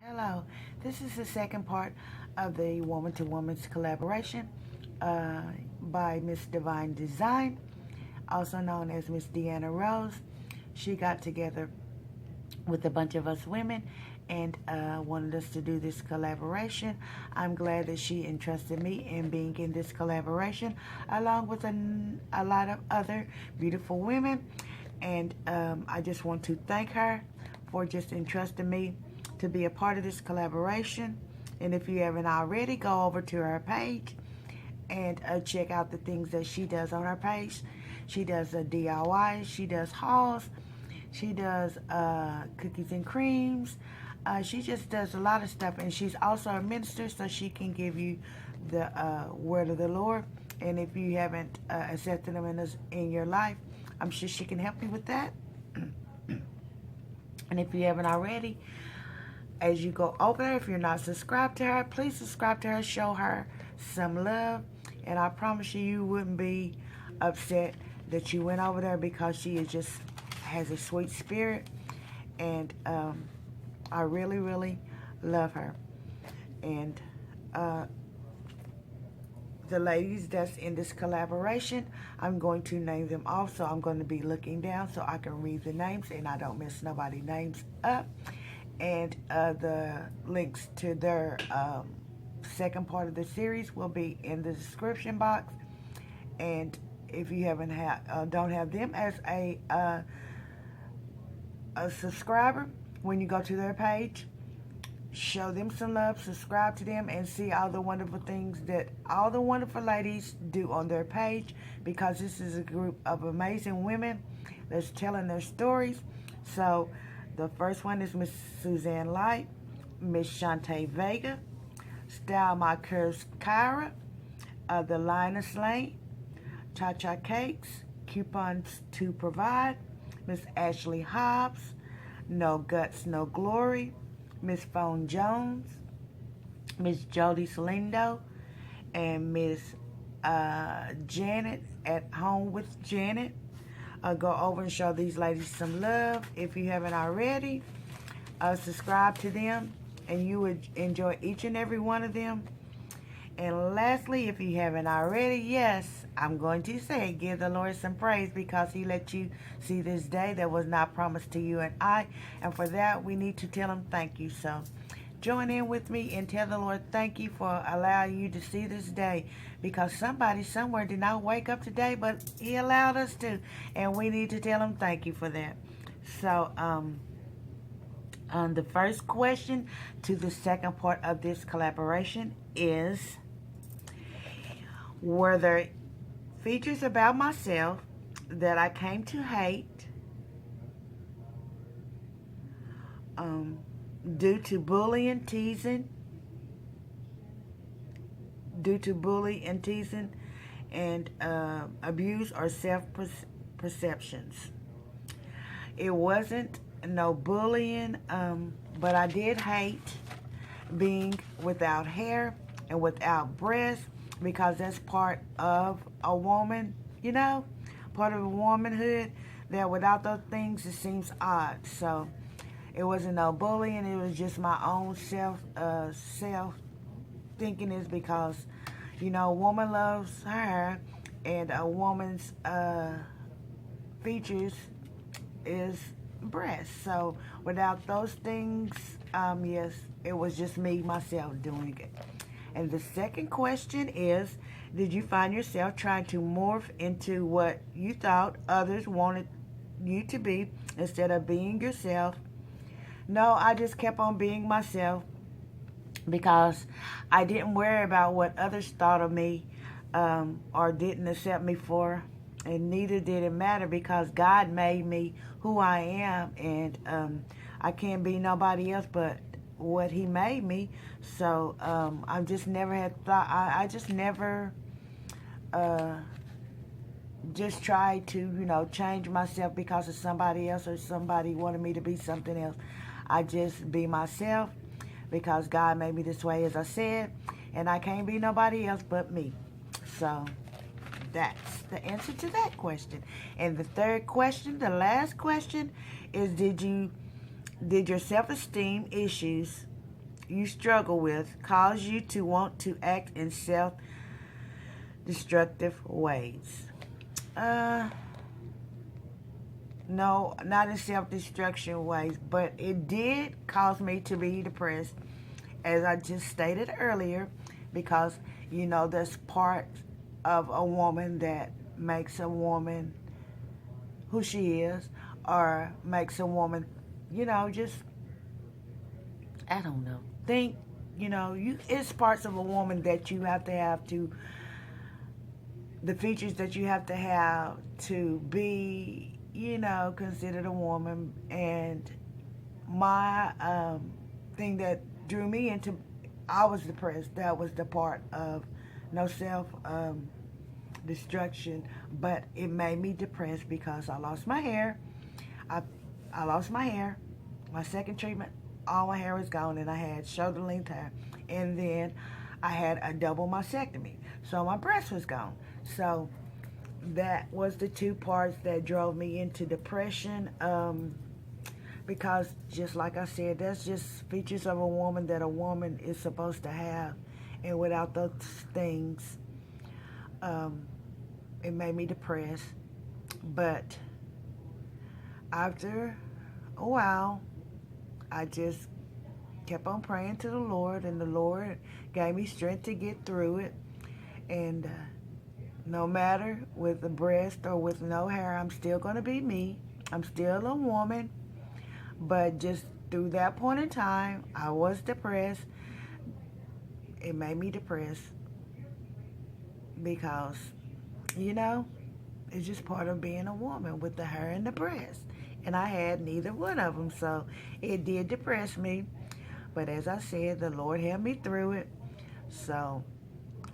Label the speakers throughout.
Speaker 1: Hello, this is the second part of the Woman to Woman's collaboration by Miss Deevine Deezine, also known as Miss Deanna Rose. She got together with a bunch of us women and wanted us to do this collaboration. I'm glad that she entrusted me in being in this collaboration along with a lot of other beautiful women. And I just want to thank her for just entrusting me to be a part of this collaboration. And if you haven't already, go over to her page and check out the things that she does on her page. She does DIY, she does hauls, she does cookies and creams. She just does a lot of stuff, and she's also a minister, so she can give you the word of the Lord. And if you haven't accepted him in your life, I'm sure she can help you with that. And if you haven't already, as you go over there, if you're not subscribed to her, please subscribe to her, show her some love, and I promise you, you wouldn't be upset that you went over there, because she is just has a sweet spirit, and I really, really love her. And the ladies that's in this collaboration, I'm going to name them off, so I'm going to be looking down so I can read the names and I don't mess nobody's names up. And the links to their second part of the series will be in the description box. And if you don't have them as a subscriber, when you go to their page, show them some love, subscribe to them, and see all the wonderful things that all the wonderful ladies do on their page, because this is a group of amazing women that's telling their stories. So the first one is Miss Suzanne Light, Miss Shantae Vega, Style My Curves Kyra, The Linus Lane, Cha Cha Cakes, Coupons to Provide, Miss Ashley Hobbs, No Guts, No Glory, Miss Phone Jones, Miss Jody Salindo, and Miss Janet at Home with Janet. Go over and show these ladies some love. If you haven't already, subscribe to them, and you would enjoy each and every one of them. And lastly, if you haven't already, yes, I'm going to say, give the Lord some praise, because he let you see this day that was not promised to you and I. And for that, we need to tell him thank you. So join in with me and tell the Lord thank you for allowing you to see this day, because somebody somewhere did not wake up today, but he allowed us to. And we need to tell him thank you for that. So, the first question to the second part of this collaboration is, were there features about myself that I came to hate due to bullying and teasing, and abuse or self-perceptions? It wasn't no bullying, but I did hate being without hair and without breasts, because that's part of a woman, part of a womanhood, that without those things it seems odd. So it wasn't no bullying, it was just my own self thinking, is because a woman loves her, and a woman's features is breasts. So without those things, yes, it was just me myself doing it. And the second question is, did you find yourself trying to morph into what you thought others wanted you to be instead of being yourself? No, I just kept on being myself, because I didn't worry about what others thought of me or didn't accept me for, and neither did it matter, because God made me who I am, and I can't be nobody else but what he made me. So I just never had thought, I just never just tried to change myself because of somebody else, or somebody wanted me to be something else. I just be myself, because God made me this way, as I said, and I can't be nobody else but me. So that's the answer to that question. And the third question, the last question, is, did your self-esteem issues you struggle with cause you to want to act in self-destructive ways? No, not in self-destruction ways, but it did cause me to be depressed, as I just stated earlier, because, you know, there's part of a woman that makes a woman who she is, or makes a woman, you know, just, I don't know, think, you know, it's parts of a woman that you have to, the features that you have to be, you know, considered a woman. And my thing that drew me into, I was depressed. That was the part of no self destruction, but it made me depressed because I lost my hair. I lost my hair. My second treatment, all my hair was gone, and I had shoulder length hair. And then I had a double mastectomy, so my breast was gone. So that was the two parts that drove me into depression, because just like I said, that's just features of a woman that a woman is supposed to have, and without those things, it made me depressed. But after a while, I just kept on praying to the Lord, and the Lord gave me strength to get through it. And no matter with the breast or with no hair, I'm still going to be me. I'm still a woman. But just through that point in time, I was depressed. It made me depressed because, you know, it's just part of being a woman with the hair and the breast. And I had neither one of them, so it did depress me. But as I said, the Lord helped me through it. So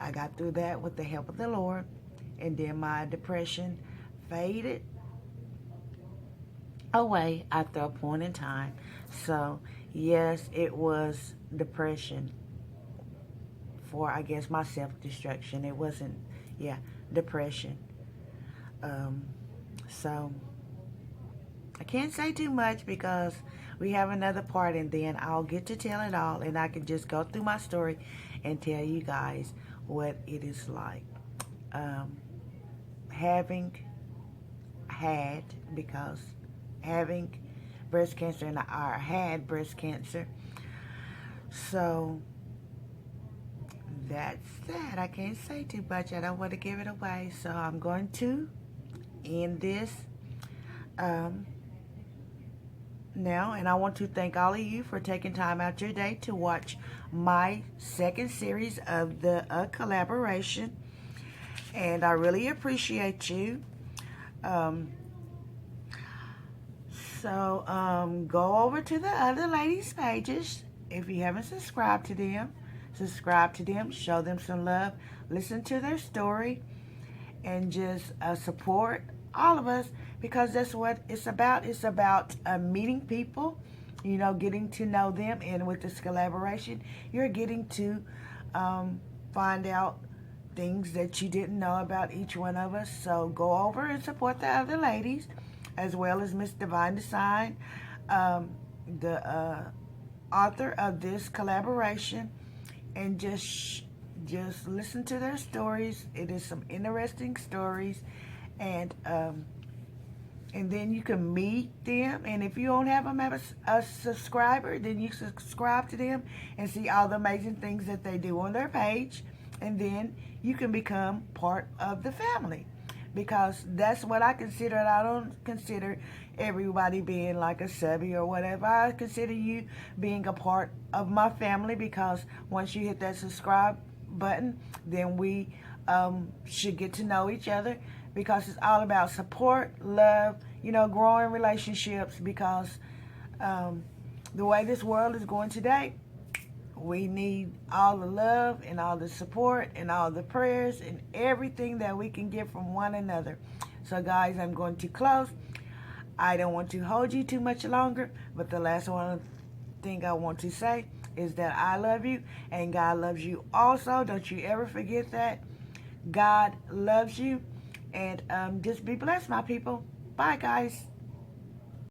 Speaker 1: I got through that with the help of the Lord. And then my depression faded away after a point in time. So yes, it was depression for, I guess, my self-destruction. It wasn't, depression. So I can't say too much because we have another part, and then I'll get to tell it all, and I can just go through my story and tell you guys what it is like. Having breast cancer, and I had breast cancer. So that's that. I can't say too much. I don't want to give it away. So I'm going to end this now, and I want to thank all of you for taking time out your day to watch my second series of the collaboration, and I really appreciate you. So go over to the other ladies' pages. If you haven't subscribed to them, subscribe to them, show them some love, listen to their story, and just support all of us, because that's what it's about. It's about meeting people, you know, getting to know them, and with this collaboration, you're getting to find out things that you didn't know about each one of us. So go over and support the other ladies, as well as Miss Deevine Deezine, the author of this collaboration, and just listen to their stories. It is some interesting stories, and then you can meet them. And if you don't have them as a subscriber, then you subscribe to them and see all the amazing things that they do on their page, and then you can become part of the family, because that's what I consider. And I don't consider everybody being like a subby or whatever. I consider you being a part of my family, because once you hit that subscribe button, then we should get to know each other, because it's all about support, love, you know, growing relationships, because the way this world is going today, we need all the love and all the support and all the prayers and everything that we can get from one another. So guys, I'm going to close. I don't want to hold you too much longer, but the last one thing I want to say is that I love you, and God loves you also. Don't you ever forget that. God loves you. And just be blessed, my people. Bye, guys.